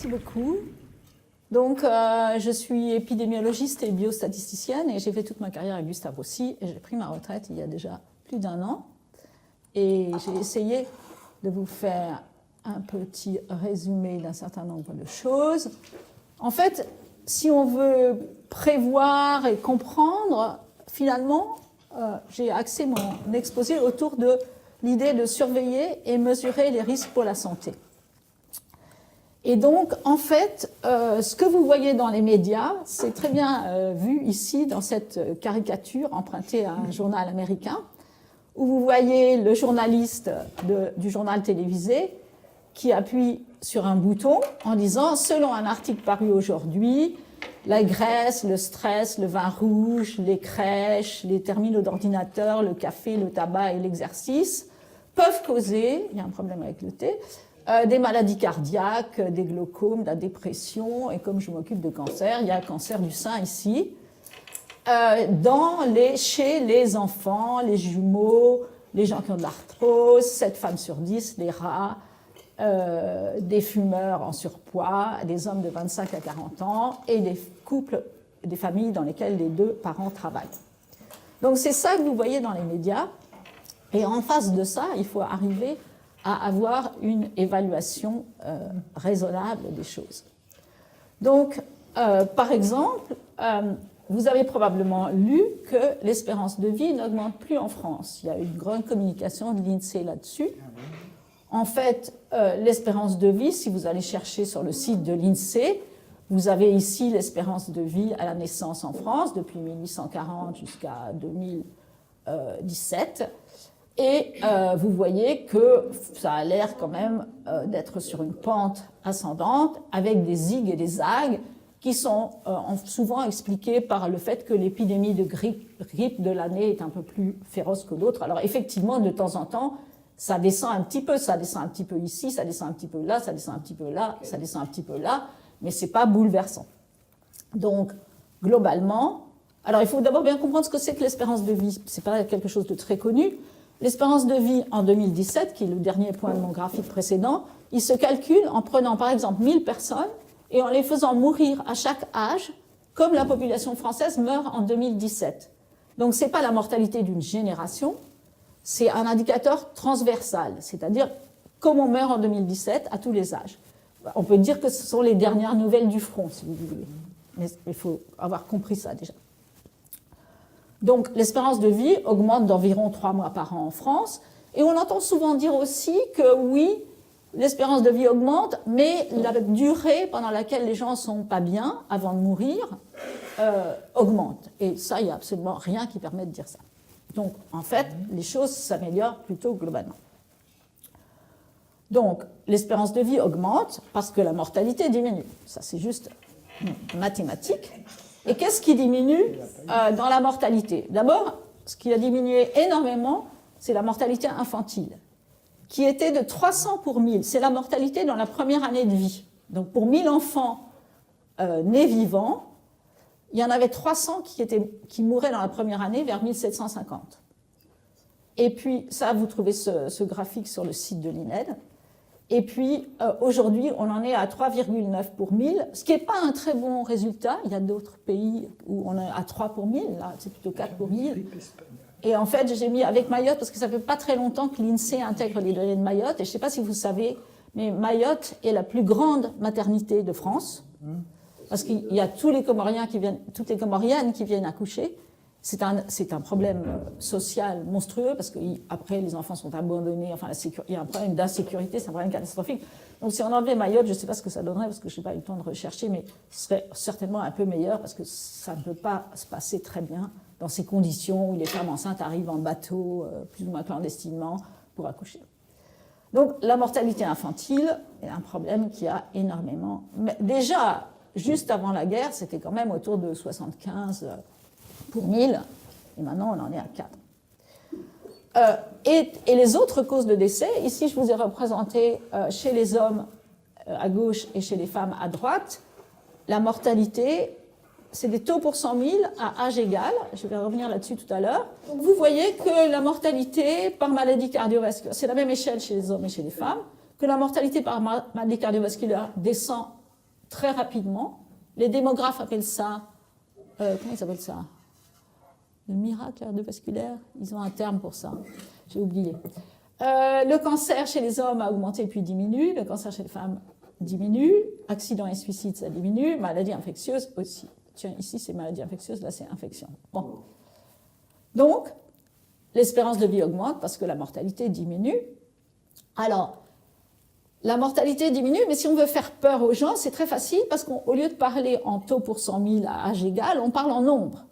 merci beaucoup. Donc, je suis épidémiologiste et biostatisticienne et j'ai fait toute ma carrière à Gustave Roussy et j'ai pris ma retraite il y a déjà plus d'1 an. Et j'ai essayé de vous faire un petit résumé d'un certain nombre de choses. En fait, si on veut prévoir et comprendre, finalement, j'ai axé mon exposé autour de l'idée de surveiller et mesurer les risques pour la santé. Et donc, en fait, ce que vous voyez dans les médias, c'est très bien vu ici dans cette caricature empruntée à un journal américain, où vous voyez le journaliste du journal télévisé qui appuie sur un bouton en disant, selon un article paru aujourd'hui, la graisse, le stress, le vin rouge, les crèches, les terminaux d'ordinateur, le café, le tabac et l'exercice peuvent causer, il y a un problème avec le thé, des maladies cardiaques, des glaucomes, de la dépression, et comme je m'occupe de cancer, il y a le cancer du sein ici, chez les enfants, les jumeaux, les gens qui ont de l'arthrose, 7 femmes sur 10, les rats, des fumeurs en surpoids, des hommes de 25 à 40 ans, et des couples, des familles dans lesquelles les 2 parents travaillent. Donc c'est ça que vous voyez dans les médias, et en face de ça, il faut arriver à avoir une évaluation raisonnable des choses. Donc, par exemple, vous avez probablement lu que l'espérance de vie n'augmente plus en France. Il y a eu une grande communication de l'INSEE là-dessus. En fait, l'espérance de vie, si vous allez chercher sur le site de l'INSEE, vous avez ici l'espérance de vie à la naissance en France, depuis 1840 jusqu'à 2017. Et vous voyez que ça a l'air quand même d'être sur une pente ascendante, avec des zigs et des zags, qui sont souvent expliqués par le fait que l'épidémie de grippe de l'année est un peu plus féroce que l'autre. Alors effectivement, de temps en temps, ça descend un petit peu, ça descend un petit peu ici, ça descend un petit peu là, ça descend un petit peu là, ça descend un petit peu là, mais ce n'est pas bouleversant. Donc, globalement, alors il faut d'abord bien comprendre ce que c'est que l'espérance de vie. Ce n'est pas quelque chose de très connu. L'espérance de vie en 2017, qui est le dernier point de mon graphique précédent, il se calcule en prenant par exemple 1000 personnes et en les faisant mourir à chaque âge, comme la population française meurt en 2017. Donc ce n'est pas la mortalité d'une génération, c'est un indicateur transversal, c'est-à-dire comme on meurt en 2017 à tous les âges. On peut dire que ce sont les dernières nouvelles du front, si vous voulez, mais il faut avoir compris ça déjà. Donc l'espérance de vie augmente d'environ 3 mois par an en France, et on entend souvent dire aussi que oui, l'espérance de vie augmente, mais la durée pendant laquelle les gens ne sont pas bien avant de mourir augmente. Et ça, il n'y a absolument rien qui permet de dire ça. Donc, en fait, les choses s'améliorent plutôt globalement. Donc, l'espérance de vie augmente parce que la mortalité diminue. Ça, c'est juste mathématique. Et qu'est-ce qui diminue dans la mortalité? D'abord, ce qui a diminué énormément, c'est la mortalité infantile, qui était de 300 pour 1000. C'est la mortalité dans la première année de vie. Donc, pour 1000 enfants nés vivants, il y en avait 300 qui mouraient dans la première année vers 1750. Et puis, ça, vous trouvez ce graphique sur le site de l'INED. Et puis, aujourd'hui, on en est à 3,9 pour 1000, ce qui n'est pas un très bon résultat. Il y a d'autres pays où on est à 3 pour 1000, là, c'est plutôt 4 pour 1000. Et en fait, j'ai mis avec Mayotte, parce que ça ne fait pas très longtemps que l'INSEE intègre les données de Mayotte, et je ne sais pas si vous savez, mais Mayotte est la plus grande maternité de France. Parce qu'il y a tous les Comoriens toutes les Comoriennes qui viennent accoucher. C'est un problème social monstrueux parce qu'après, les enfants sont abandonnés. Enfin, il y a un problème d'insécurité, c'est un problème catastrophique. Donc, si on enlevait Mayotte, je ne sais pas ce que ça donnerait parce que je n'ai pas eu le temps de rechercher, mais ce serait certainement un peu meilleur parce que ça ne peut pas se passer très bien dans ces conditions où les femmes enceintes arrivent en bateau, plus ou moins clandestinement, pour accoucher. Donc, la mortalité infantile est un problème qui a énormément... Mais déjà, juste avant la guerre, c'était quand même autour de 75 pour 1000, et maintenant on en est à 4. Et les autres causes de décès, ici je vous ai représenté chez les hommes à gauche et chez les femmes à droite, la mortalité, c'est des taux pour 100 000 à âge égal, je vais revenir là-dessus tout à l'heure. Vous voyez que la mortalité par maladie cardiovasculaire, c'est la même échelle chez les hommes et chez les femmes, que la mortalité par maladie cardiovasculaire descend très rapidement. Les démographes appellent ça, comment ils appellent ça? Le miracle cardiovasculaire, ils ont un terme pour ça, j'ai oublié. Le cancer chez les hommes a augmenté puis diminue, le cancer chez les femmes diminue, accident et suicide ça diminue, maladie infectieuse aussi. Tiens, ici c'est maladie infectieuse, là c'est infection. Bon. Donc, l'espérance de vie augmente parce que la mortalité diminue. Alors, la mortalité diminue, mais si on veut faire peur aux gens, c'est très facile parce qu'au lieu de parler en taux pour 100 000 à âge égal, on parle en nombre.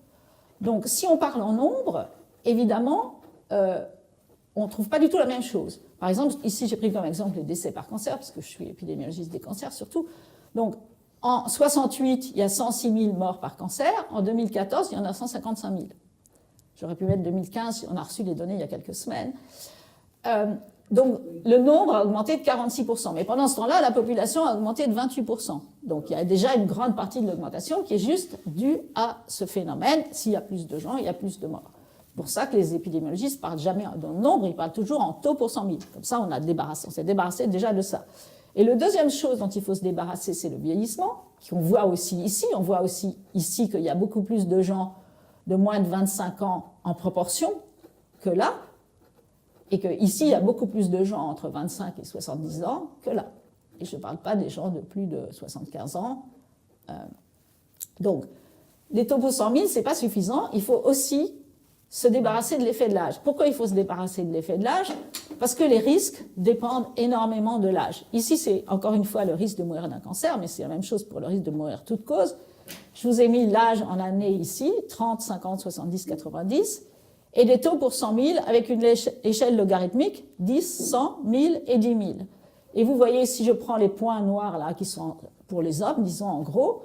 Donc, si on parle en nombre, évidemment, on ne trouve pas du tout la même chose. Par exemple, ici, j'ai pris comme exemple les décès par cancer, parce que je suis épidémiologiste des cancers surtout. Donc, en 68, il y a 106 000 morts par cancer. En 2014, il y en a 155 000. J'aurais pu mettre 2015, on a reçu les données il y a quelques semaines. Donc, le nombre a augmenté de 46%. Mais pendant ce temps-là, la population a augmenté de 28%. Donc, il y a déjà une grande partie de l'augmentation qui est juste due à ce phénomène. S'il y a plus de gens, il y a plus de morts. C'est pour ça que les épidémiologistes ne parlent jamais dans le nombre, ils parlent toujours en taux pour 100 000. Comme ça, on s'est débarrassé déjà de ça. Et la deuxième chose dont il faut se débarrasser, c'est le vieillissement, qu'on voit aussi ici. On voit aussi ici qu'il y a beaucoup plus de gens de moins de 25 ans en proportion que là, et qu'ici, il y a beaucoup plus de gens entre 25 et 70 ans que là. Et je ne parle pas des gens de plus de 75 ans. Donc, les taux pour 100 000, ce n'est pas suffisant. Il faut aussi se débarrasser de l'effet de l'âge. Pourquoi il faut se débarrasser de l'effet de l'âge? Parce que les risques dépendent énormément de l'âge. Ici, c'est encore une fois le risque de mourir d'un cancer, mais c'est la même chose pour le risque de mourir toute cause. Je vous ai mis l'âge en années ici, 30, 50, 70, 90, et des taux pour 100 000 avec une échelle logarithmique, 10, 100, 1000 et 10 000. Et vous voyez, si je prends les points noirs là, qui sont pour les hommes, disons en gros,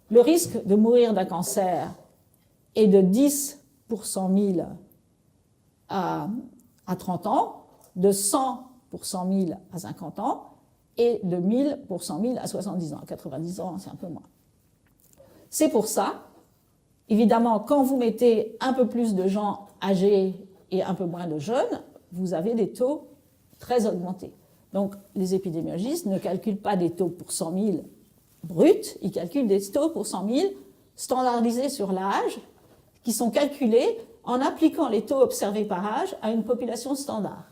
le risque de mourir d'un cancer est de 10 pour 100 000 à 30 ans, de 100 pour 100 000 à 50 ans, et de 1000 pour 100 000 à 70 ans. À 90 ans, c'est un peu moins. C'est pour ça, évidemment, quand vous mettez un peu plus de gens âgés et un peu moins de jeunes, vous avez des taux très augmentés. Donc, les épidémiologistes ne calculent pas des taux pour 100 000 bruts, ils calculent des taux pour 100 000 standardisés sur l'âge, qui sont calculés en appliquant les taux observés par âge à une population standard.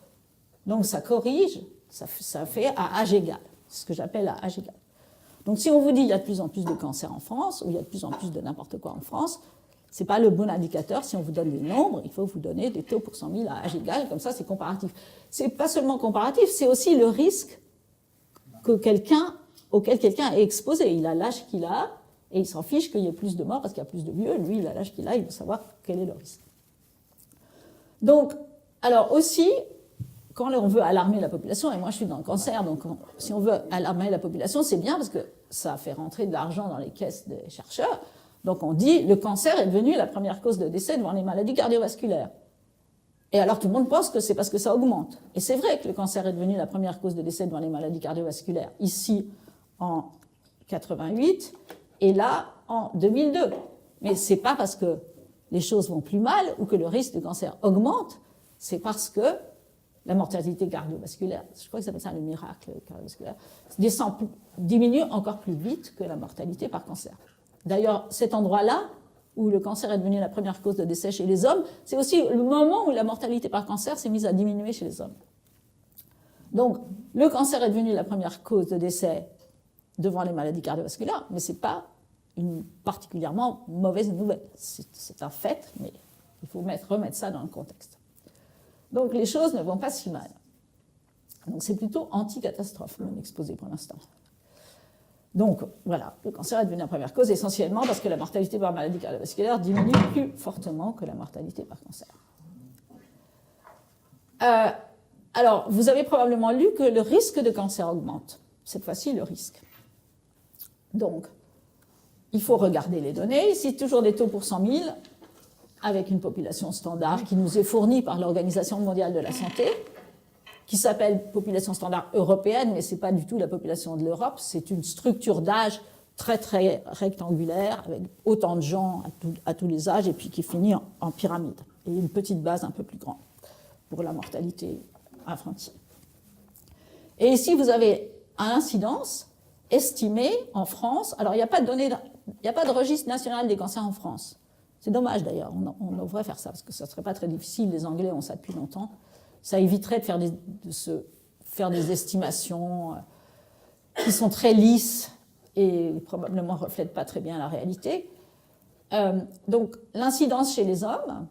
Donc, ça corrige, ça fait à âge égal, c'est ce que j'appelle à âge égal. Donc, si on vous dit qu'il y a de plus en plus de cancers en France, ou il y a de plus en plus de n'importe quoi en France, ce n'est pas le bon indicateur. Si on vous donne des nombres, il faut vous donner des taux pour 100 000 à âge égal, comme ça, c'est comparatif. Ce n'est pas seulement comparatif, c'est aussi le risque auquel quelqu'un est exposé. Il a l'âge qu'il a, et il s'en fiche qu'il y ait plus de morts parce qu'il y a plus de vieux. Lui, il a l'âge qu'il a, il veut savoir quel est le risque. Donc, alors aussi, quand on veut alarmer la population, et moi je suis dans le cancer, donc si on veut alarmer la population, c'est bien parce que ça fait rentrer de l'argent dans les caisses des chercheurs. Donc on dit, le cancer est devenu la première cause de décès devant les maladies cardiovasculaires. Et alors tout le monde pense que c'est parce que ça augmente. Et c'est vrai que le cancer est devenu la première cause de décès devant les maladies cardiovasculaires, ici en 88, et là en 2002. Mais ce n'est pas parce que les choses vont plus mal ou que le risque de cancer augmente, c'est parce que la mortalité cardiovasculaire, je crois que ça s'appelle ça le miracle cardiovasculaire, diminue encore plus vite que la mortalité par cancer. D'ailleurs, cet endroit-là, où le cancer est devenu la première cause de décès chez les hommes, c'est aussi le moment où la mortalité par cancer s'est mise à diminuer chez les hommes. Donc, le cancer est devenu la première cause de décès devant les maladies cardiovasculaires, mais ce n'est pas une particulièrement mauvaise nouvelle. C'est un fait, mais il faut remettre ça dans le contexte. Donc, les choses ne vont pas si mal. Donc, c'est plutôt anti-catastrophe, mon exposé pour l'instant. Donc, voilà, le cancer est devenu la première cause essentiellement parce que la mortalité par maladie cardiovasculaire diminue plus fortement que la mortalité par cancer. Alors, vous avez probablement lu que le risque de cancer augmente. Cette fois-ci, le risque. Donc, il faut regarder les données. Ici, toujours des taux pour 100 000, avec une population standard qui nous est fournie par l'Organisation mondiale de la santé, qui s'appelle population standard européenne, mais ce n'est pas du tout la population de l'Europe, c'est une structure d'âge très très rectangulaire, avec autant de gens à tous les âges, et puis qui finit en pyramide, et une petite base un peu plus grande pour la mortalité infantile. Et ici, vous avez à l'incidence estimé en France, alors il n'y a pas de registre national des cancers en France. C'est dommage d'ailleurs, on devrait faire ça, parce que ça ne serait pas très difficile, les Anglais ont ça depuis longtemps. Ça éviterait de faire des estimations qui sont très lisses et probablement ne reflètent pas très bien la réalité. Donc l'incidence chez les hommes,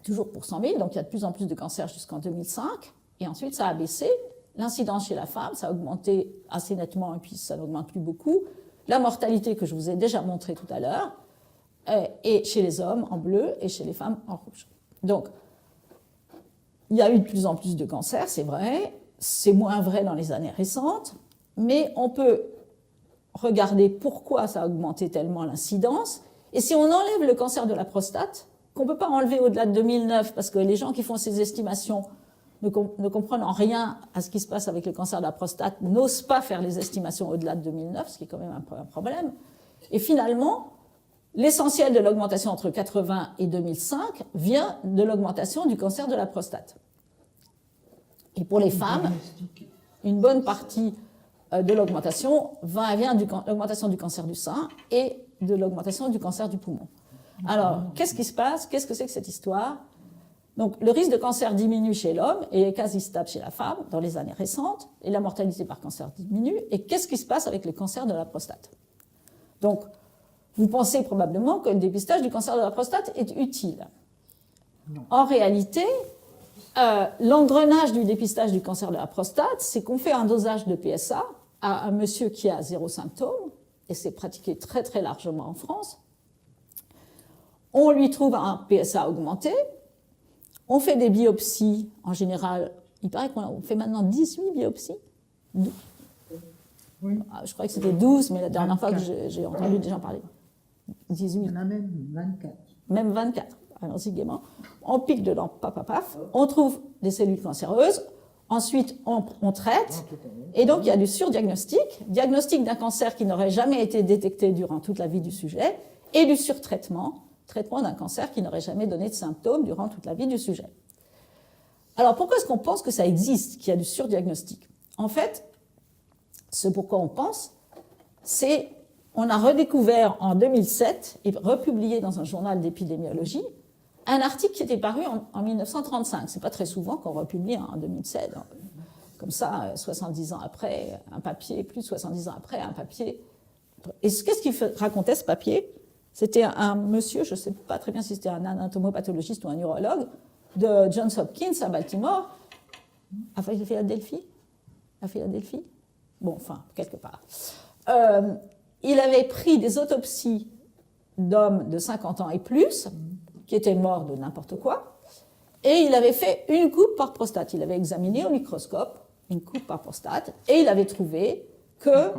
toujours pour 100 000, donc il y a de plus en plus de cancers jusqu'en 2005, et ensuite ça a baissé. L'incidence chez la femme, ça a augmenté assez nettement, et puis ça n'augmente plus beaucoup. La mortalité que je vous ai déjà montrée tout à l'heure, et chez les hommes en bleu, et chez les femmes en rouge. Donc, il y a eu de plus en plus de cancers, c'est vrai, c'est moins vrai dans les années récentes, mais on peut regarder pourquoi ça a augmenté tellement l'incidence, et si on enlève le cancer de la prostate, qu'on ne peut pas enlever au-delà de 2009, parce que les gens qui font ces estimations ne comprennent en rien à ce qui se passe avec le cancer de la prostate, n'osent pas faire les estimations au-delà de 2009, ce qui est quand même un problème. Et finalement, l'essentiel de l'augmentation entre 80 et 2005 vient de l'augmentation du cancer de la prostate. Et pour les femmes, une bonne partie de l'augmentation vient de l'augmentation du cancer du sein et de l'augmentation du cancer du poumon. Alors, qu'est-ce qui se passe? Qu'est-ce que c'est que cette histoire? Donc, le risque de cancer diminue chez l'homme et est quasi stable chez la femme dans les années récentes, et la mortalité par cancer diminue. Et qu'est-ce qui se passe avec le cancer de la prostate? Donc, vous pensez probablement que le dépistage du cancer de la prostate est utile. Non. En réalité, l'engrenage du dépistage du cancer de la prostate, c'est qu'on fait un dosage de PSA à un monsieur qui a 0 symptôme, et c'est pratiqué très très largement en France. On lui trouve un PSA augmenté. On fait des biopsies, en général, il paraît qu'on fait maintenant 18 biopsies. Oui. Je crois que c'était 12, mais la dernière 24. Fois que j'ai entendu des gens parler. 18. Il y en a même 24. Même 24. Allons-y gaiement. On pique dedans, paf, on trouve des cellules cancéreuses, ensuite on traite, et donc il y a du surdiagnostic, diagnostic d'un cancer qui n'aurait jamais été détecté durant toute la vie du sujet, et du surtraitement, traitement d'un cancer qui n'aurait jamais donné de symptômes durant toute la vie du sujet. Alors pourquoi est-ce qu'on pense que ça existe, qu'il y a du surdiagnostic? En fait, ce pourquoi on pense, c'est on a redécouvert en 2007 et republié dans un journal d'épidémiologie un article qui était paru en 1935. C'est pas très souvent qu'on republie en 2007. Comme ça, 70 ans après, un papier, plus de 70 ans après, un papier. Et qu'est-ce qu'il racontait, ce papier? C'était un monsieur, je ne sais pas très bien si c'était un anatomopathologiste ou un neurologue, de Johns Hopkins à Baltimore, à Philadelphie. Bon, enfin, quelque part. Il avait pris des autopsies d'hommes de 50 ans et plus, qui étaient morts de n'importe quoi, et il avait fait une coupe par prostate. Il avait examiné au microscope une coupe par prostate, et il avait trouvé que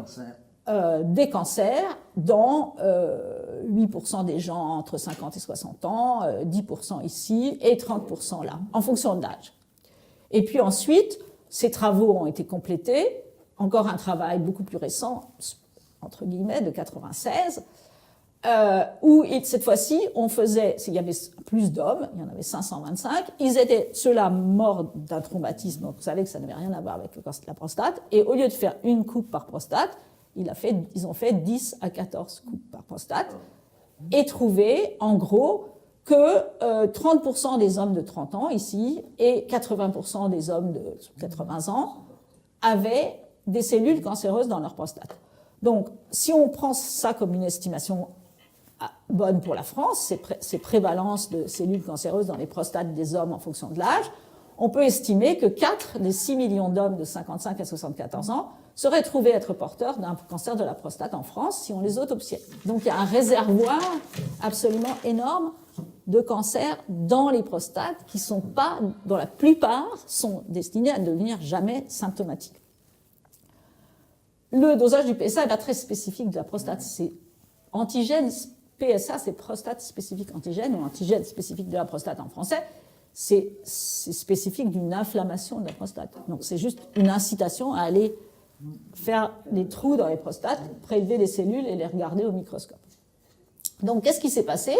des cancers dans 8% des gens entre 50 et 60 ans, 10% ici et 30% là, en fonction de l'âge. Et puis ensuite, ces travaux ont été complétés, encore un travail beaucoup plus récent, entre guillemets, de 96, où cette fois-ci, il y avait plus d'hommes, il y en avait 525, ils étaient ceux-là morts d'un traumatisme, donc vous savez que ça n'avait rien à voir avec la prostate, et au lieu de faire une coupe par prostate, ils ont fait 10 à 14 coupes par prostate, et trouvé, en gros, que 30% des hommes de 30 ans ici, et 80% des hommes de 80 ans, avaient des cellules cancéreuses dans leur prostate. Donc, si on prend ça comme une estimation bonne pour la France, ces prévalences de cellules cancéreuses dans les prostates des hommes en fonction de l'âge, on peut estimer que 4 des 6 millions d'hommes de 55 à 74 ans seraient trouvés être porteurs d'un cancer de la prostate en France si on les autopsiait. Donc il y a un réservoir absolument énorme de cancers dans les prostates qui sont pas, dont la plupart sont destinés à ne devenir jamais symptomatiques. Le dosage du PSA n'est pas très spécifique de la prostate. C'est antigène PSA, c'est prostate spécifique antigène ou antigène spécifique de la prostate en français. C'est spécifique d'une inflammation de la prostate. Donc c'est juste une incitation à aller faire des trous dans les prostates, prélever des cellules et les regarder au microscope. Donc qu'est-ce qui s'est passé?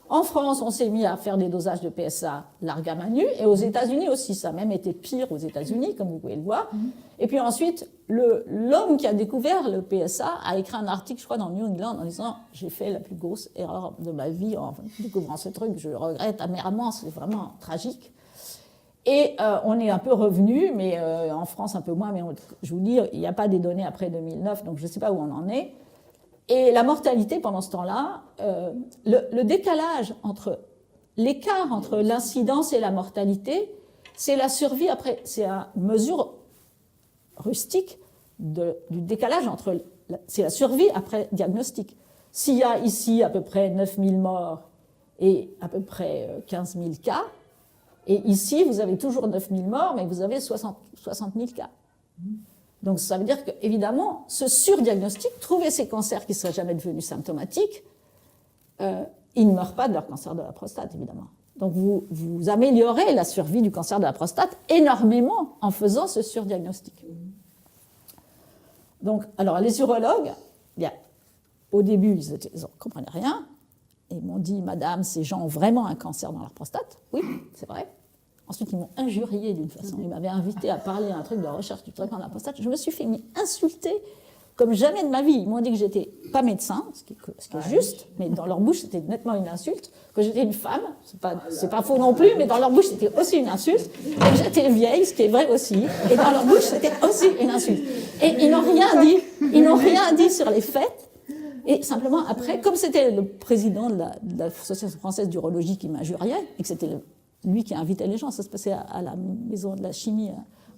En France, on s'est mis à faire des dosages de PSA largue à main nue, et aux États-Unis aussi, ça a même été pire aux États-Unis, comme vous pouvez le voir. Et puis ensuite, l'homme qui a découvert le PSA a écrit un article, je crois, dans New England, en disant « J'ai fait la plus grosse erreur de ma vie en découvrant ce truc, je regrette amèrement, c'est vraiment tragique. » Et on est un peu revenu, mais en France un peu moins, mais je vous dis, il n'y a pas des données après 2009, donc je ne sais pas où on en est. Et la mortalité pendant ce temps-là, le décalage l'écart entre l'incidence et la mortalité, c'est la survie après, c'est une mesure rustique du décalage c'est la survie après diagnostic. S'il y a ici à peu près 9000 morts et à peu près 15 000 cas, et ici vous avez toujours 9000 morts, mais vous avez 60 000 cas. Donc ça veut dire qu'évidemment, ce surdiagnostic, trouver ces cancers qui ne seraient jamais devenus symptomatiques, ils ne meurent pas de leur cancer de la prostate, évidemment. Donc vous améliorez la survie du cancer de la prostate énormément en faisant ce surdiagnostic. Donc, alors les urologues, au début, ils ne comprenaient rien. Ils m'ont dit, madame, ces gens ont vraiment un cancer dans leur prostate. Oui, c'est vrai. Ensuite, ils m'ont injurié d'une façon. Ils m'avaient invité à parler d'un truc de recherche du traitement de la prostate. Je me suis fait insulter comme jamais de ma vie. Ils m'ont dit que j'étais pas médecin, ce qui est juste, mais dans leur bouche, c'était nettement une insulte. Que j'étais une femme, c'est pas faux non plus, mais dans leur bouche, c'était aussi une insulte. Et que j'étais vieille, ce qui est vrai aussi. Et dans leur bouche, c'était aussi une insulte. Et ils n'ont rien dit sur les faits. Et simplement, après, comme c'était le président de l'Association française d'urologie qui m'injuriait, et que c'était lui qui invitait les gens, ça se passait à la maison de la chimie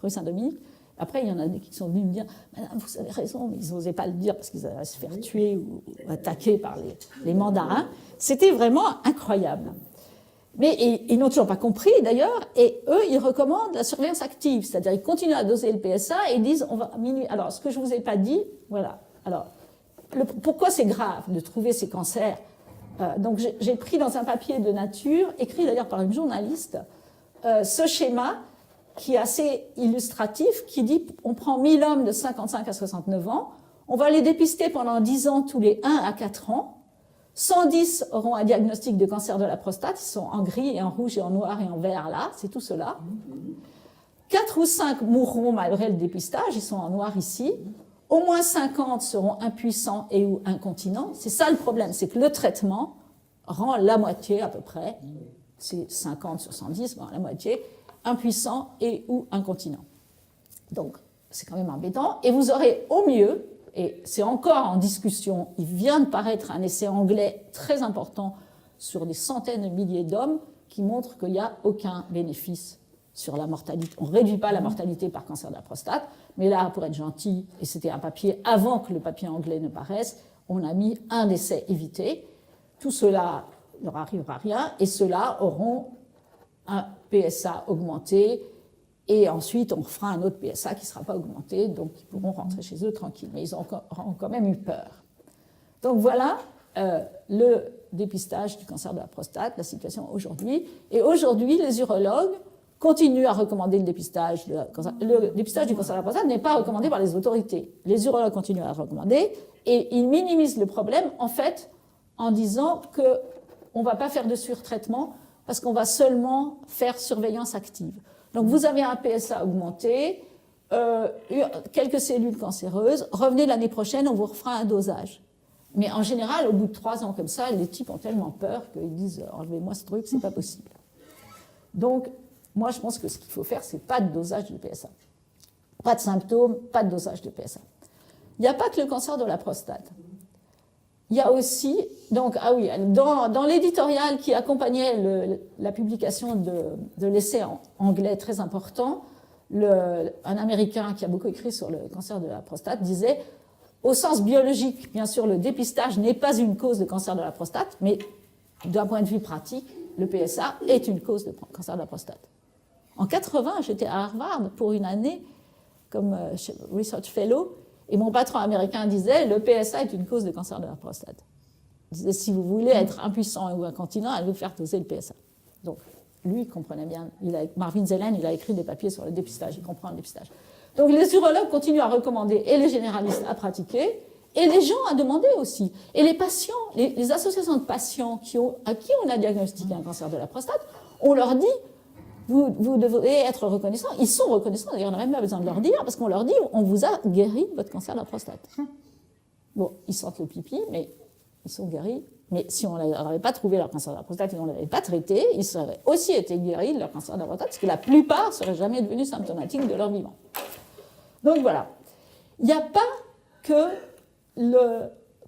rue Saint-Dominique. Après, il y en a des qui sont venus me dire « Madame, vous avez raison », mais ils n'osaient pas le dire parce qu'ils allaient se faire tuer ou attaquer par les mandarins. C'était vraiment incroyable. Mais ils n'ont toujours pas compris, d'ailleurs, et eux, ils recommandent la surveillance active, c'est-à-dire ils continuent à doser le PSA et ils disent « On va minuit ». Alors, ce que je ne vous ai pas dit, voilà. Alors, pourquoi c'est grave de trouver ces cancers ? Donc, j'ai pris dans un papier de Nature, écrit d'ailleurs par une journaliste, ce schéma qui est assez illustratif, qui dit on prend 1000 hommes de 55 à 69 ans, on va les dépister pendant 10 ans tous les 1 à 4 ans, 110 auront un diagnostic de cancer de la prostate, ils sont en gris et en rouge et en noir et en vert là, c'est tout cela. 4 ou 5 mourront malgré le dépistage, ils sont en noir ici. Au moins 50 seront impuissants et ou incontinents. C'est ça le problème, c'est que le traitement rend la moitié à peu près, c'est 50 sur 110, bon, la moitié, impuissants et ou incontinents. Donc, c'est quand même embêtant. Et vous aurez au mieux, et c'est encore en discussion, il vient de paraître un essai anglais très important sur des centaines de milliers d'hommes qui montre qu'il n'y a aucun bénéfice sur la mortalité. On ne réduit pas la mortalité par cancer de la prostate, mais là, pour être gentil, et c'était un papier avant que le papier anglais ne paraisse, on a mis un essai évité. Tout cela ne leur arrivera rien, et ceux-là auront un PSA augmenté, et ensuite on fera un autre PSA qui ne sera pas augmenté, donc ils pourront rentrer chez eux tranquilles. Mais ils ont quand même eu peur. Donc voilà le dépistage du cancer de la prostate, la situation aujourd'hui. Et aujourd'hui, les urologues continuent à recommander le dépistage. Le dépistage du cancer de la prostate n'est pas recommandé par les autorités. Les urologues continuent à le recommander, et ils minimisent le problème, en fait, en disant qu'on ne va pas faire de surtraitement, parce qu'on va seulement faire surveillance active. Donc vous avez un PSA augmenté, quelques cellules cancéreuses, revenez l'année prochaine, on vous refera un dosage. Mais en général, au bout de 3 ans comme ça, les types ont tellement peur qu'ils disent « enlevez-moi ce truc, c'est pas possible ». Donc, moi je pense que ce qu'il faut faire, c'est pas de dosage de PSA. Pas de symptômes, pas de dosage de PSA. Il n'y a pas que le cancer de la prostate. Il y a aussi, donc, dans l'éditorial qui accompagnait la publication de l'essai anglais très important, un Américain qui a beaucoup écrit sur le cancer de la prostate disait « Au sens biologique, bien sûr, le dépistage n'est pas une cause de cancer de la prostate, mais d'un point de vue pratique, le PSA est une cause de cancer de la prostate. » En 80, j'étais à Harvard pour une année comme Research Fellow, et mon patron américain disait « Le PSA est une cause de cancer de la prostate. » Il disait « Si vous voulez être impuissant ou incontinent, allez vous faire doser le PSA. » Donc, lui, il comprenait bien. Marvin Zelen, il a écrit des papiers sur le dépistage, il comprend le dépistage. Donc, les urologues continuent à recommander et les généralistes à pratiquer, Et les gens ont demandé aussi. Et les patients, les associations de patients à qui on a diagnostiqué un cancer de la prostate, on leur dit, vous devez être reconnaissants. Ils sont reconnaissants, d'ailleurs, on n'a même pas besoin de leur dire, parce qu'on leur dit, on vous a guéri de votre cancer de la prostate. Bon, ils sentent le pipi, mais ils sont guéris. Mais si on n'avait pas trouvé leur cancer de la prostate et on ne l'avait pas traité, ils auraient aussi été guéris de leur cancer de la prostate, parce que la plupart ne seraient jamais devenus symptomatiques de leur vivant. Donc voilà. Il n'y a pas que le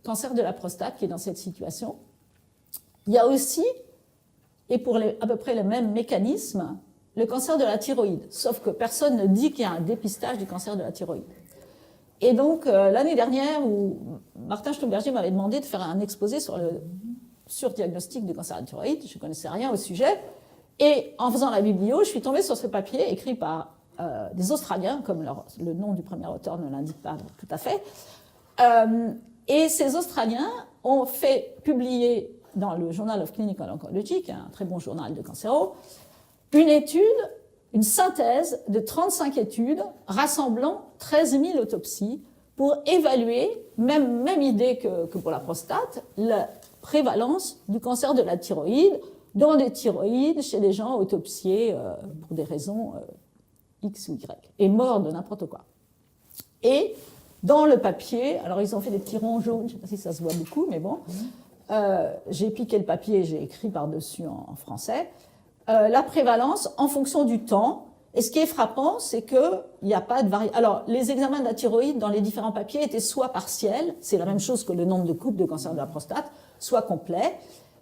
cancer de la prostate qui est dans cette situation. Il y a aussi, et pour à peu près le même mécanisme, le cancer de la thyroïde. Sauf que personne ne dit qu'il y a un dépistage du cancer de la thyroïde. Et donc, l'année dernière, où Martin Stuhlberger m'avait demandé de faire un exposé sur le surdiagnostic du cancer de la thyroïde, je ne connaissais rien au sujet, et en faisant la biblio, je suis tombée sur ce papier écrit par des Australiens, comme le nom du premier auteur ne l'indique pas tout à fait. Et ces Australiens ont fait publier dans le Journal of Clinical Oncology, qui est un très bon journal de cancéro, une étude, une synthèse de 35 études rassemblant 13 000 autopsies pour évaluer, même idée que pour la prostate, la prévalence du cancer de la thyroïde dans des thyroïdes chez des gens autopsiés pour des raisons X ou Y, et morts de n'importe quoi. Et dans le papier, alors ils ont fait des petits ronds jaunes, je ne sais pas si ça se voit beaucoup, mais bon, j'ai piqué le papier et j'ai écrit par-dessus en français, la prévalence en fonction du temps. Et ce qui est frappant, c'est qu'il n'y a pas de variation. Alors, les examens de la thyroïde dans les différents papiers étaient soit partiels, c'est la même chose que le nombre de couples de cancer de la prostate, soit complets.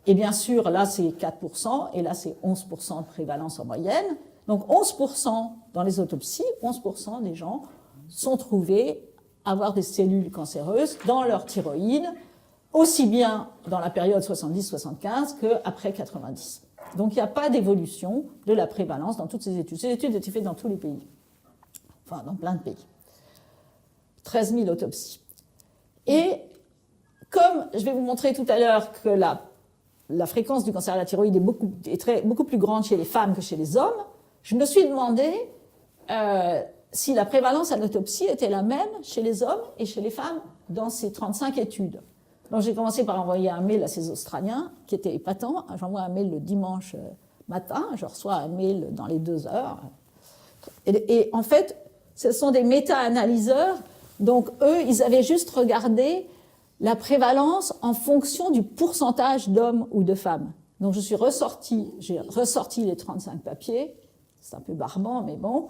Et bien sûr, là, c'est 4%, et là, c'est 11% de prévalence en moyenne. Donc, 11% dans les autopsies, 11% des gens sont trouvés avoir des cellules cancéreuses dans leur thyroïde, aussi bien dans la période 70-75 qu'après 90. Donc, il n'y a pas d'évolution de la prévalence dans toutes ces études. Ces études étaient faites dans tous les pays, enfin, dans plein de pays. 13 000 autopsies. Et comme je vais vous montrer tout à l'heure que la fréquence du cancer de la thyroïde est beaucoup plus grande chez les femmes que chez les hommes, je me suis demandé si la prévalence à l'autopsie était la même chez les hommes et chez les femmes dans ces 35 études. Donc j'ai commencé par envoyer un mail à ces Australiens, qui était épatant. J'envoie un mail le dimanche matin, je reçois un mail dans les 2 heures. Et en fait, ce sont des méta-analyseurs. Donc eux, ils avaient juste regardé la prévalence en fonction du pourcentage d'hommes ou de femmes. Donc j'ai ressorti les 35 papiers, c'est un peu barbant, mais bon,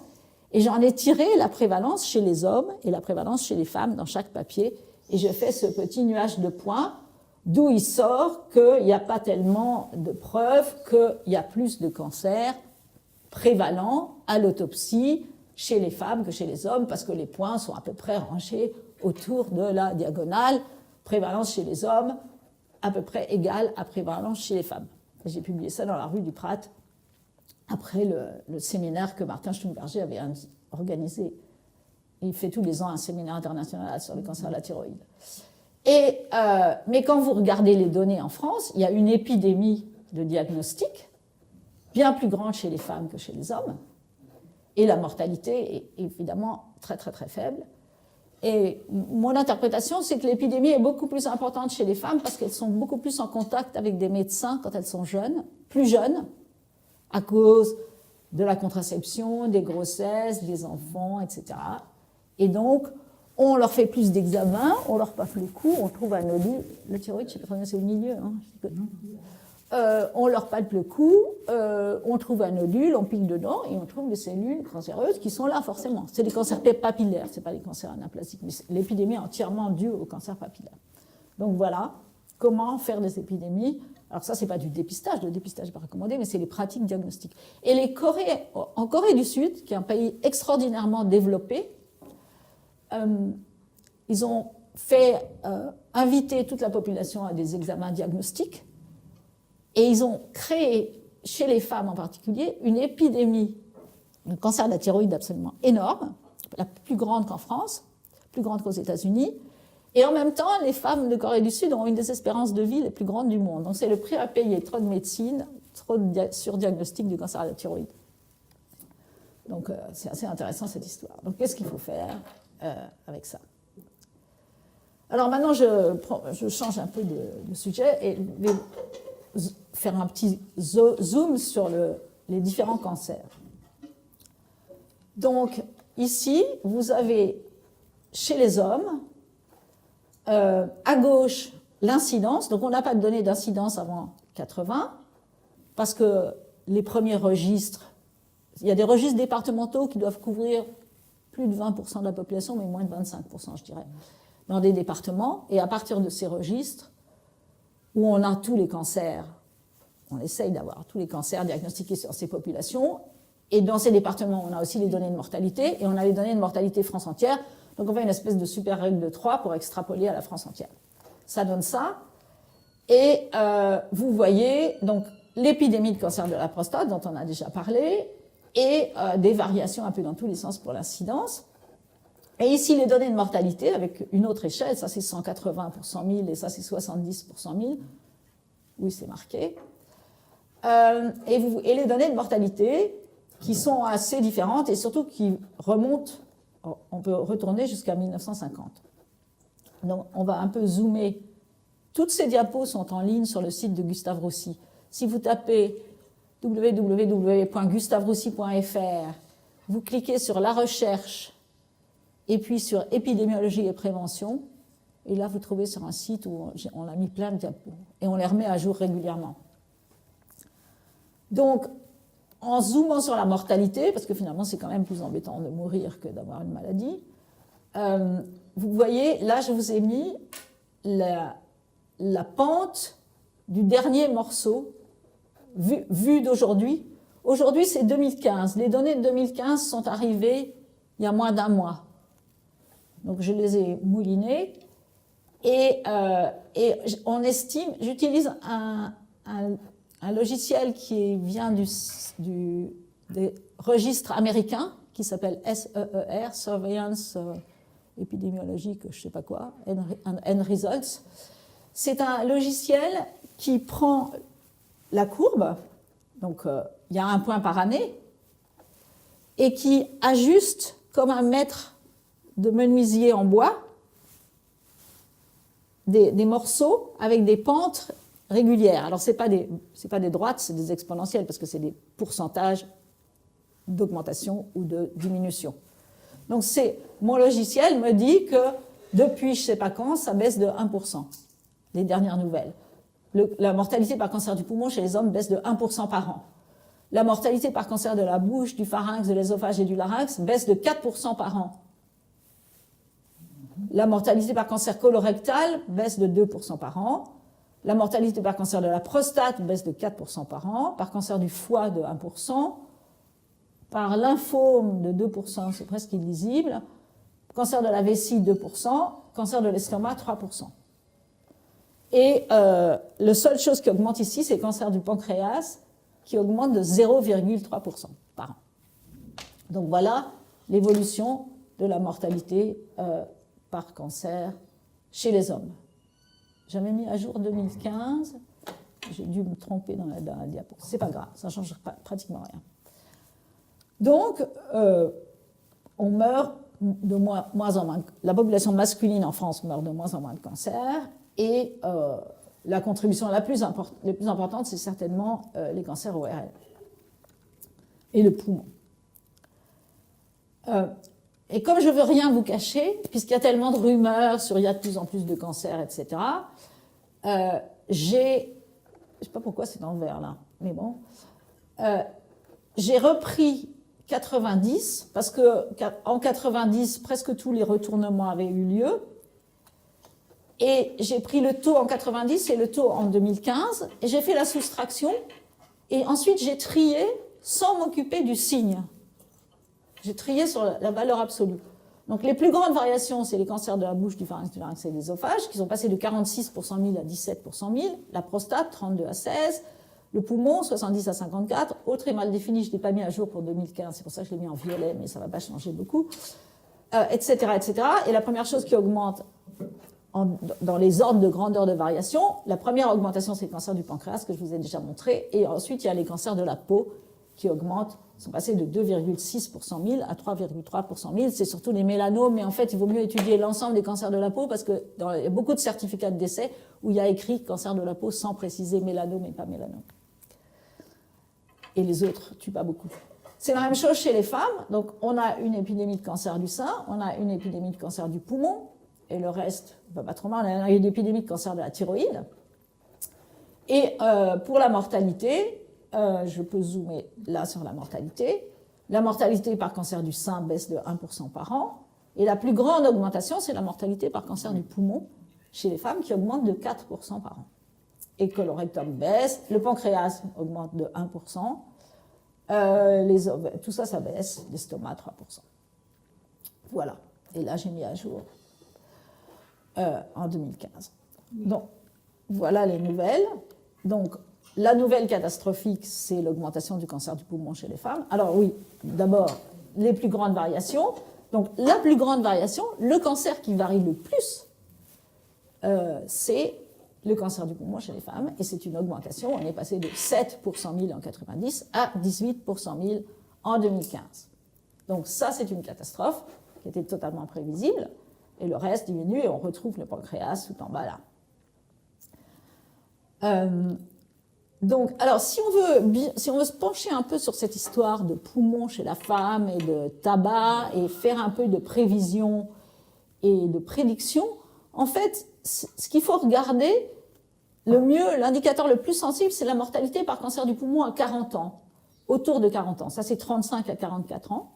et j'en ai tiré la prévalence chez les hommes et la prévalence chez les femmes dans chaque papier. Et je fais ce petit nuage de points d'où il sort qu'il n'y a pas tellement de preuves qu'il y a plus de cancers prévalents à l'autopsie chez les femmes que chez les hommes, parce que les points sont à peu près rangés autour de la diagonale, prévalence chez les hommes à peu près égale à prévalence chez les femmes. J'ai publié ça dans la rue du Prat, après le séminaire que Martin Stuhlberger avait organisé. Il fait tous les ans un séminaire international sur le cancer de la thyroïde. Mais quand vous regardez les données en France, il y a une épidémie de diagnostic bien plus grande chez les femmes que chez les hommes. Et la mortalité est évidemment très, très, très faible. Et mon interprétation, c'est que l'épidémie est beaucoup plus importante chez les femmes parce qu'elles sont beaucoup plus en contact avec des médecins quand elles sont jeunes, plus jeunes, à cause de la contraception, des grossesses, des enfants, etc. Et donc, on leur fait plus d'examens, on leur passe le coup, on trouve un nodule. Le thyroïde, je ne sais pas très bien, c'est au milieu. Hein, on leur palpe le cou, on trouve un nodule, on pique dedans et on trouve des cellules cancéreuses qui sont là forcément. C'est des cancers papillaires, ce n'est pas des cancers anaplasiques, mais l'épidémie est entièrement due au cancer papillaire. Donc voilà comment faire des épidémies. Alors ça, ce n'est pas du dépistage, le dépistage n'est pas recommandé, mais c'est les pratiques diagnostiques. Et en Corée du Sud, qui est un pays extraordinairement développé, ils ont fait inviter toute la population à des examens diagnostiques et ils ont créé, chez les femmes en particulier, une épidémie de cancer de la thyroïde absolument énorme, la plus grande qu'en France, plus grande qu'aux États-Unis. Et en même temps, les femmes de Corée du Sud ont une des espérances de vie les plus grandes du monde. Donc c'est le prix à payer, trop de médecine, trop de surdiagnostic du cancer de la thyroïde. Donc c'est assez intéressant cette histoire. Donc qu'est-ce qu'il faut faire avec ça? Alors maintenant, je change un peu de sujet et vais faire un petit zoom sur les différents cancers. Donc, ici, vous avez chez les hommes, à gauche, l'incidence. Donc, on n'a pas de données d'incidence avant 80, parce que les premiers registres, il y a des registres départementaux qui doivent couvrir plus de 20% de la population, mais moins de 25%, je dirais, dans des départements. Et à partir de ces registres, où on a tous les cancers, on essaye d'avoir tous les cancers diagnostiqués sur ces populations, et dans ces départements, on a aussi les données de mortalité, et on a les données de mortalité France entière. Donc on fait une espèce de super règle de 3 pour extrapoler à la France entière. Ça donne ça. Et vous voyez donc l'épidémie de cancer de la prostate, dont on a déjà parlé, et des variations un peu dans tous les sens pour l'incidence. Et ici, les données de mortalité avec une autre échelle, ça c'est 180 pour 100 000 et ça c'est 70 pour 100 000. Oui, c'est marqué. Et les données de mortalité qui sont assez différentes et surtout qui remontent, on peut retourner jusqu'à 1950. Donc on va un peu zoomer. Toutes ces diapos sont en ligne sur le site de Gustave Roussy. Si vous tapez www.gustaveroussy.fr, vous cliquez sur la recherche et puis sur épidémiologie et prévention, et là vous trouvez sur un site où on a mis plein de diapos et on les remet à jour régulièrement. Donc, en zoomant sur la mortalité, parce que finalement c'est quand même plus embêtant de mourir que d'avoir une maladie, vous voyez, là je vous ai mis la pente du dernier morceau vu d'aujourd'hui. Aujourd'hui c'est 2015. Les données de 2015 sont arrivées il y a moins d'un mois. Donc je les ai moulinées et on estime, j'utilise un logiciel qui vient des registres américains qui s'appelle SEER, Surveillance épidémiologique, je ne sais pas quoi, End Results. C'est un logiciel qui prend la courbe, donc il y a un point par année, et qui ajuste comme un mètre de menuisier en bois des morceaux avec des pentes régulières. Alors, ce n'est pas des droites, c'est des exponentielles, parce que c'est des pourcentages d'augmentation ou de diminution. Donc, mon logiciel me dit que depuis je ne sais pas quand, ça baisse de 1%, les dernières nouvelles. La mortalité par cancer du poumon chez les hommes baisse de 1% par an. La mortalité par cancer de la bouche, du pharynx, de l'œsophage et du larynx baisse de 4% par an. La mortalité par cancer colorectal baisse de 2% par an. La mortalité par cancer de la prostate baisse de 4% par an. Par cancer du foie de 1%. Par lymphome de 2%, c'est presque illisible. Cancer de la vessie 2%. Cancer de l'estomac 3%. Et la seule chose qui augmente ici, c'est le cancer du pancréas, qui augmente de 0,3% par an. Donc voilà l'évolution de la mortalité par cancer chez les hommes. J'avais mis à jour 2015, j'ai dû me tromper dans la diapo. C'est pas grave, ça ne change pratiquement rien. Donc, on meurt de moins en moins. La population masculine en France meurt de moins en moins de cancer. Et la contribution la plus importante, c'est certainement les cancers ORL et le poumon. Et comme je ne veux rien vous cacher, puisqu'il y a tellement de rumeurs sur il y a de plus en plus de cancers, etc., je ne sais pas pourquoi c'est dans le vert là, mais bon, j'ai repris 90, parce qu'en 90, presque tous les retournements avaient eu lieu. Et j'ai pris le taux en 90 et le taux en 2015, et j'ai fait la soustraction, et ensuite j'ai trié sans m'occuper du signe. J'ai trié sur la valeur absolue. Donc les plus grandes variations, c'est les cancers de la bouche, du pharynx et de l'œsophage, qui sont passés de 46 pour 100 000 à 17 pour 100 000, la prostate, 32 à 16, le poumon, 70 à 54, autre et mal défini, je ne l'ai pas mis à jour pour 2015, c'est pour ça que je l'ai mis en violet, mais ça ne va pas changer beaucoup, etc., etc. Et la première chose qui augmente dans les ordres de grandeur de variation, la première augmentation, c'est le cancer du pancréas, que je vous ai déjà montré, et ensuite, il y a les cancers de la peau qui augmentent sont passés de 2,6 pour 100 000 à 3,3 pour 100 000. C'est surtout les mélanomes, mais en fait, il vaut mieux étudier l'ensemble des cancers de la peau parce que il y a beaucoup de certificats de décès où il y a écrit cancer de la peau sans préciser mélanome et pas mélanome. Et les autres tuent pas beaucoup. C'est la même chose chez les femmes. Donc, on a une épidémie de cancer du sein, on a une épidémie de cancer du poumon, et le reste, pas trop mal. On a une épidémie de cancer de la thyroïde. Et pour la mortalité, je peux zoomer là sur la mortalité. La mortalité par cancer du sein baisse de 1% par an. Et la plus grande augmentation, c'est la mortalité par cancer du poumon chez les femmes qui augmente de 4% par an. Et colorectum baisse, le pancréas augmente de 1%, tout ça, ça baisse, l'estomac 3%. Voilà. Et là, j'ai mis à jour en 2015. Donc, voilà les nouvelles. Donc, la nouvelle catastrophique, c'est l'augmentation du cancer du poumon chez les femmes. Alors oui, d'abord, les plus grandes variations. Donc, la plus grande variation, le cancer qui varie le plus, c'est le cancer du poumon chez les femmes, et c'est une augmentation. On est passé de 7 pour 100 000 en 90 à 18 pour 100 000 en 2015. Donc ça, c'est une catastrophe qui était totalement prévisible, et le reste diminue, et on retrouve le pancréas tout en bas là. Donc, alors, si on veut se pencher un peu sur cette histoire de poumon chez la femme et de tabac, et faire un peu de prévision et de prédiction, en fait, ce qu'il faut regarder, le mieux, l'indicateur le plus sensible, c'est la mortalité par cancer du poumon à 40 ans, autour de 40 ans. Ça, c'est 35 à 44 ans.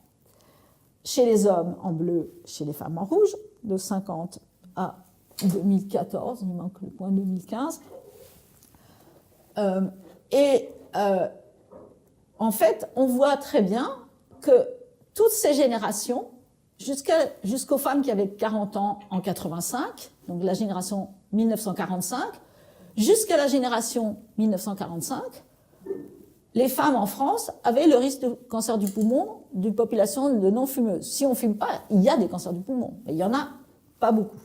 Chez les hommes, en bleu, chez les femmes, en rouge, de 50 à 2014, il manque le point 2015. En fait, on voit très bien que toutes ces générations, jusqu'aux femmes qui avaient 40 ans en 85, donc la génération 1945, jusqu'à la génération 1945, les femmes en France avaient le risque de cancer du poumon d'une population de non-fumeuses. Si on ne fume pas, il y a des cancers du poumon, mais il n'y en a pas beaucoup.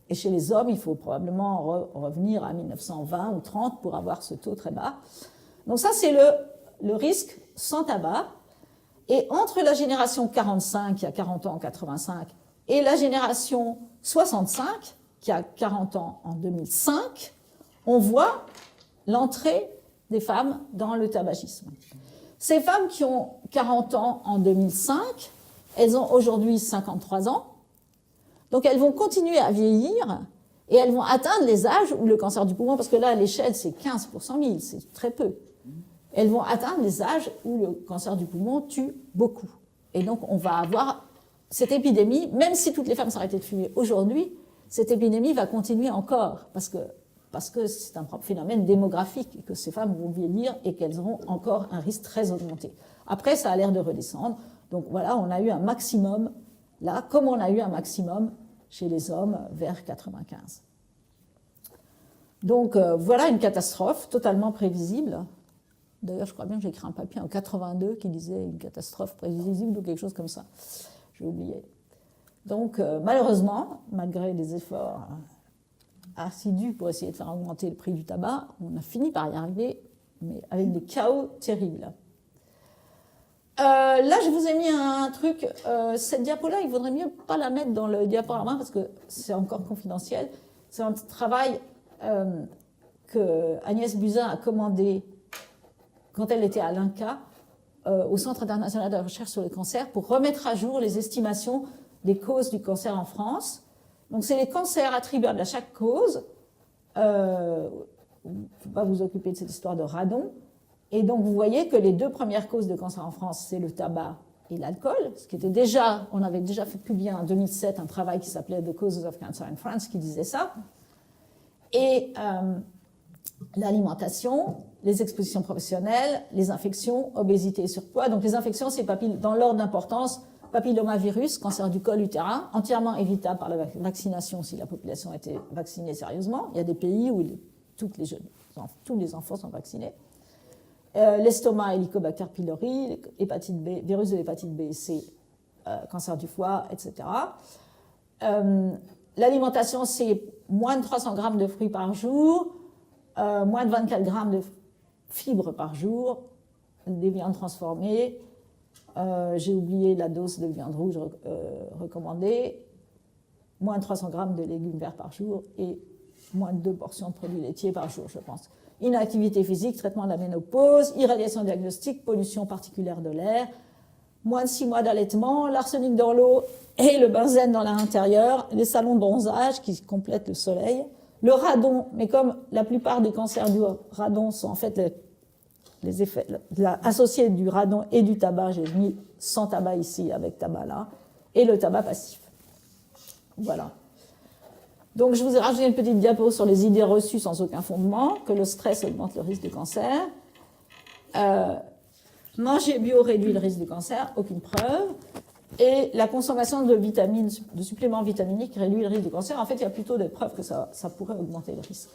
Et chez les hommes, il faut probablement revenir à 1920 ou 30 pour avoir ce taux très bas. Donc ça, c'est le risque sans tabac. Et entre la génération 45, qui a 40 ans en 85, et la génération 65, qui a 40 ans en 2005, on voit l'entrée des femmes dans le tabagisme. Ces femmes qui ont 40 ans en 2005, elles ont aujourd'hui 53 ans, donc elles vont continuer à vieillir et elles vont atteindre les âges où le cancer du poumon, parce que là, à l'échelle, c'est 15 pour 100 000, c'est très peu. Elles vont atteindre les âges où le cancer du poumon tue beaucoup. Et donc, on va avoir cette épidémie, même si toutes les femmes s'arrêtaient de fumer aujourd'hui, cette épidémie va continuer encore, parce que c'est un propre phénomène démographique, et que ces femmes vont vieillir et qu'elles auront encore un risque très augmenté. Après, ça a l'air de redescendre. Donc voilà, on a eu un maximum, là, comme on a eu un maximum chez les hommes vers 95. Donc voilà une catastrophe totalement prévisible. D'ailleurs, je crois bien que j'ai écrit un papier en 82 qui disait une catastrophe prévisible ou quelque chose comme ça. J'ai oublié. Donc, malheureusement, malgré des efforts assidus pour essayer de faire augmenter le prix du tabac, on a fini par y arriver, mais avec des chaos terribles. Là, je vous ai mis un truc. Cette diapo-là, il vaudrait mieux pas la mettre dans le diaporama parce que c'est encore confidentiel. C'est un travail que Agnès Buzyn a commandé quand elle était à l'INCA, au Centre international de recherche sur le cancer, pour remettre à jour les estimations des causes du cancer en France. Donc, c'est les cancers attribuables à chaque cause. Il ne faut pas vous occuper de cette histoire de radon. Et donc, vous voyez que les deux premières causes de cancer en France, c'est le tabac et l'alcool, ce qui était déjà, on avait déjà fait publier en 2007 un travail qui s'appelait The Causes of Cancer in France, qui disait ça. Et l'alimentation, les expositions professionnelles, les infections, obésité et surpoids. Donc les infections, c'est dans l'ordre d'importance, papillomavirus, cancer du col utérin, entièrement évitable par la vaccination si la population était vaccinée sérieusement. Il y a des pays où tous les enfants sont vaccinés. L'estomac, Helicobacter pylori, hépatite B, virus de l'hépatite B et C, cancer du foie, etc. L'alimentation, c'est moins de 300 grammes de fruits par jour, moins de 24 grammes de fibres par jour, des viandes transformées, j'ai oublié la dose de viande rouge recommandée, moins de 300 grammes de légumes verts par jour et moins de 2 portions de produits laitiers par jour, je pense. Inactivité physique, traitement de la ménopause, irradiation diagnostique, pollution particulière de l'air, moins de 6 mois d'allaitement, l'arsenic dans l'eau et le benzène dans l'air intérieur, les salons de bronzage qui complètent le soleil, le radon, mais comme la plupart des cancers du radon sont en fait les effets associés du radon et du tabac, j'ai mis sans tabac ici avec tabac là, et le tabac passif. Voilà. Donc, je vous ai rajouté une petite diapo sur les idées reçues sans aucun fondement, que le stress augmente le risque de cancer. Manger bio réduit le risque de cancer, aucune preuve. Et la consommation de vitamines, de suppléments vitaminiques réduit le risque de cancer. En fait, il y a plutôt des preuves que ça pourrait augmenter le risque.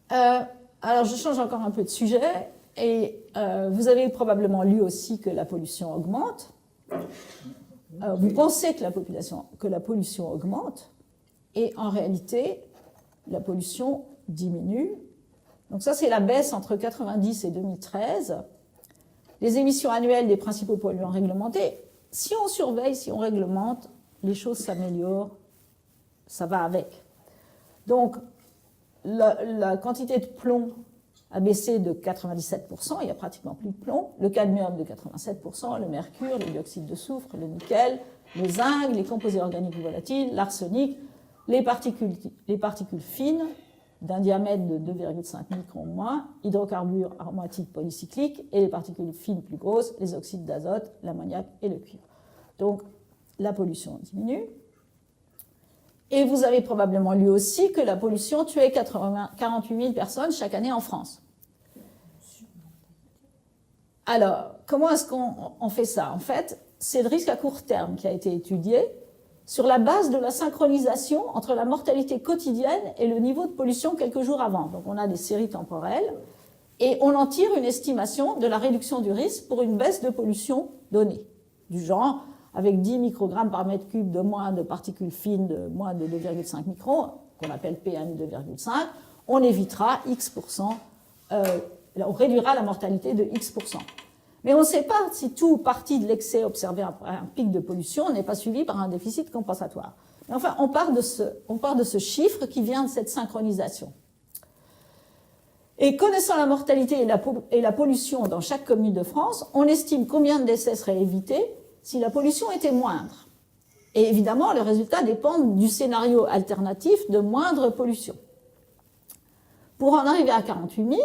Alors, je change encore un peu de sujet. Et vous avez probablement lu aussi que la pollution augmente. Vous pensez que la pollution augmente, et en réalité, la pollution diminue. Donc ça, c'est la baisse entre 1990 et 2013. Les émissions annuelles des principaux polluants réglementés, si on surveille, si on réglemente, les choses s'améliorent, ça va avec. Donc, la quantité de plomb a baissé de 97%, il n'y a pratiquement plus de plomb, le cadmium de 87%, le mercure, le dioxyde de soufre, le nickel, le zinc, les composés organiques volatiles, l'arsenic, les particules fines d'un diamètre de 2,5 microns moins, hydrocarbures aromatiques polycycliques et les particules fines plus grosses, les oxydes d'azote, l'ammoniac et le cuivre. Donc la pollution diminue. Et vous avez probablement lu aussi que la pollution tuait 48 000 personnes chaque année en France. Alors, comment est-ce qu'on fait ça? En fait, c'est le risque à court terme qui a été étudié sur la base de la synchronisation entre la mortalité quotidienne et le niveau de pollution quelques jours avant. Donc, on a des séries temporelles et on en tire une estimation de la réduction du risque pour une baisse de pollution donnée, du genre avec 10 microgrammes par mètre cube de moins de particules fines de moins de 2,5 microns, qu'on appelle PM2,5, on évitera X%, on réduira la mortalité de X%. Mais on ne sait pas si tout ou partie de l'excès observé après un pic de pollution n'est pas suivi par un déficit compensatoire. Mais enfin, on part de ce chiffre qui vient de cette synchronisation. Et connaissant la mortalité et la pollution dans chaque commune de France, on estime combien de décès seraient évités si la pollution était moindre. Et évidemment, les résultats dépendent du scénario alternatif de moindre pollution. Pour en arriver à 48 000,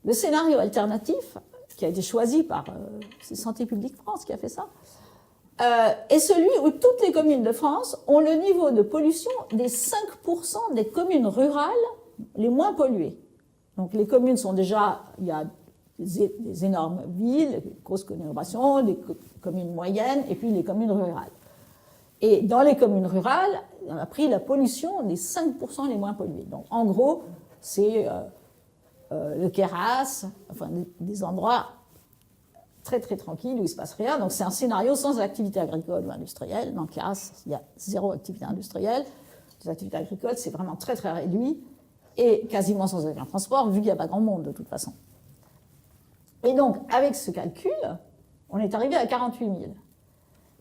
le scénario alternatif, qui a été choisi par c'est Santé publique France qui a fait ça, est celui où toutes les communes de France ont le niveau de pollution des 5% des communes rurales les moins polluées. Donc les communes sont déjà, il y a des énormes villes, des grosses conurbations, des communes moyennes, et puis les communes rurales. Et dans les communes rurales, on a pris la pollution des 5% les moins pollués. Donc en gros, c'est le Queyras, enfin des endroits très très tranquilles où il ne se passe rien. Donc c'est un scénario sans activité agricole ou industrielle. Dans le Queyras, il y a zéro activité industrielle. Les activités agricoles, c'est vraiment très très réduit et quasiment sans aucun transport, vu qu'il n'y a pas grand monde de toute façon. Et donc, avec ce calcul, on est arrivé à 48 000.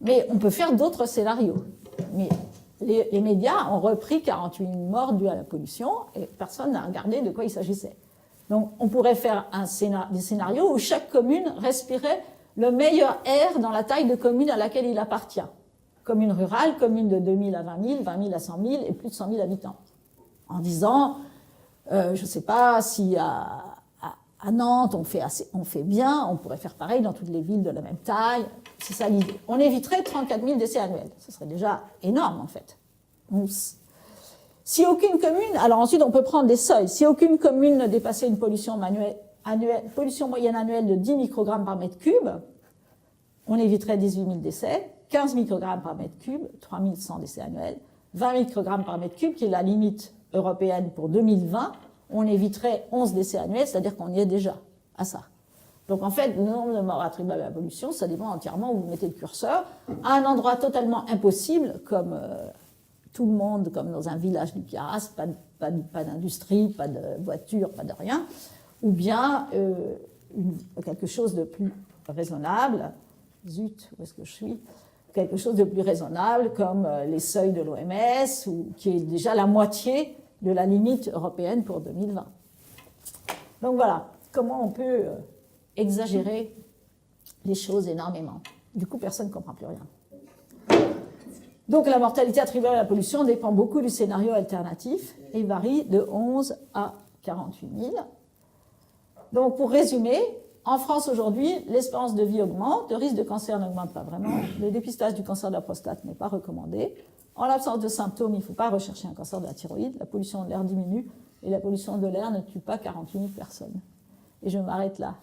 Mais on peut faire d'autres scénarios. Mais les médias ont repris 48 000 morts dues à la pollution et personne n'a regardé de quoi il s'agissait. Donc, on pourrait faire des scénarios où chaque commune respirait le meilleur air dans la taille de commune à laquelle il appartient. Commune rurale, commune de 2 000 à 20 000, 20 000 à 100 000 et plus de 100 000 habitants. En disant, je ne sais pas si à Nantes, on fait bien, on pourrait faire pareil dans toutes les villes de la même taille. C'est ça l'idée. On éviterait 34 000 décès annuels. Ce serait déjà énorme, en fait. Donc, si aucune commune... Alors ensuite, on peut prendre des seuils. Si aucune commune ne dépassait une pollution moyenne annuelle de 10 microgrammes par mètre cube, on éviterait 18 000 décès, 15 microgrammes par mètre cube, 3 100 décès annuels, 20 microgrammes par mètre cube, qui est la limite européenne pour 2020, on éviterait 11 décès annuels, c'est-à-dire qu'on y est déjà à ça. Donc en fait, le nombre de morts attribuables à la pollution, ça dépend entièrement où vous mettez le curseur, à un endroit totalement impossible, comme tout le monde, comme dans un village du Queyras, pas d'industrie, pas de voiture, pas de rien, ou bien quelque chose de plus raisonnable. Zut, où est-ce que je suis? Quelque chose de plus raisonnable, comme les seuils de l'OMS, ou qui est déjà la moitié de la limite européenne pour 2020. Donc voilà, comment on peut exagérer les choses énormément. Du coup, personne ne comprend plus rien. Donc la mortalité attribuée à la pollution dépend beaucoup du scénario alternatif et varie de 11 à 48 000. Donc pour résumer, en France aujourd'hui, l'espérance de vie augmente, le risque de cancer n'augmente pas vraiment, le dépistage du cancer de la prostate n'est pas recommandé. En l'absence de symptômes, il ne faut pas rechercher un cancer de la thyroïde, la pollution de l'air diminue et la pollution de l'air ne tue pas 48 000 personnes. Et je m'arrête là.